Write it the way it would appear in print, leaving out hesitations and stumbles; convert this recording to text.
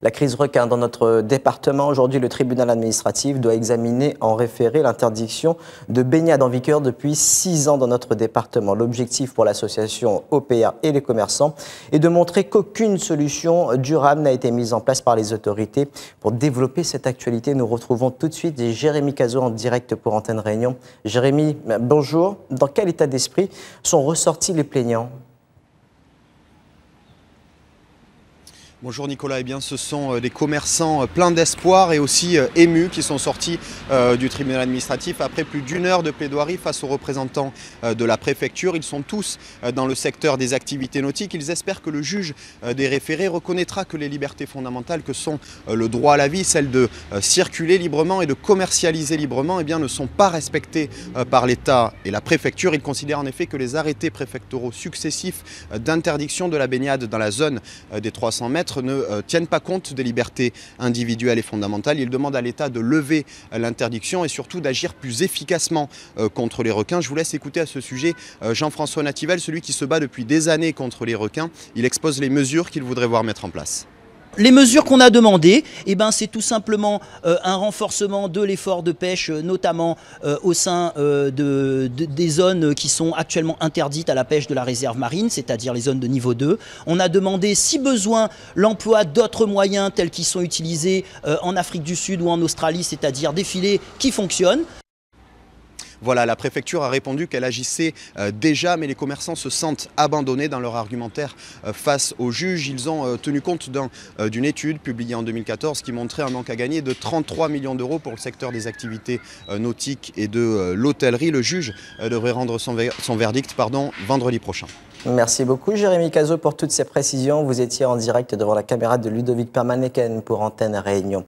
La crise requin dans notre département. Aujourd'hui, le tribunal administratif doit examiner en référé l'interdiction de baignade en vigueur depuis 6 ans dans notre département. L'objectif pour l'association OPA et les commerçants est de montrer qu'aucune solution durable n'a été mise en place par les autorités. Pour développer cette actualité, nous retrouvons tout de suite Jérémy Cazot en direct pour Antenne Réunion. Jérémy, bonjour. Dans quel état d'esprit sont ressortis les plaignants ? Bonjour Nicolas, eh bien, ce sont des commerçants pleins d'espoir et aussi émus qui sont sortis du tribunal administratif après plus d'1 heure de plaidoirie face aux représentants de la préfecture. Ils sont tous dans le secteur des activités nautiques. Ils espèrent que le juge des référés reconnaîtra que les libertés fondamentales que sont le droit à la vie, celle de circuler librement et de commercialiser librement, eh bien, ne sont pas respectées par l'État et la préfecture. Ils considèrent en effet que les arrêtés préfectoraux successifs d'interdiction de la baignade dans la zone des 300 mètres ne tiennent pas compte des libertés individuelles et fondamentales. Ils demandent à l'État de lever l'interdiction et surtout d'agir plus efficacement contre les requins. Je vous laisse écouter à ce sujet Jean-François Nativel, celui qui se bat depuis des années contre les requins. Il expose les mesures qu'il voudrait voir mettre en place. Les mesures qu'on a demandées, c'est tout simplement un renforcement de l'effort de pêche, notamment au sein des zones qui sont actuellement interdites à la pêche de la réserve marine, c'est-à-dire les zones de niveau 2. On a demandé, si besoin, l'emploi d'autres moyens tels qu'ils sont utilisés en Afrique du Sud ou en Australie, c'est-à-dire des filets qui fonctionnent. Voilà, la préfecture a répondu qu'elle agissait déjà, mais les commerçants se sentent abandonnés dans leur argumentaire face aux juges. Ils ont tenu compte d'une étude publiée en 2014 qui montrait un manque à gagner de 33 millions d'euros pour le secteur des activités nautiques et de l'hôtellerie. Le juge devrait rendre son verdict vendredi prochain. Merci beaucoup Jérémy Cazot pour toutes ces précisions. Vous étiez en direct devant la caméra de Ludovic Permaneken pour Antenne Réunion.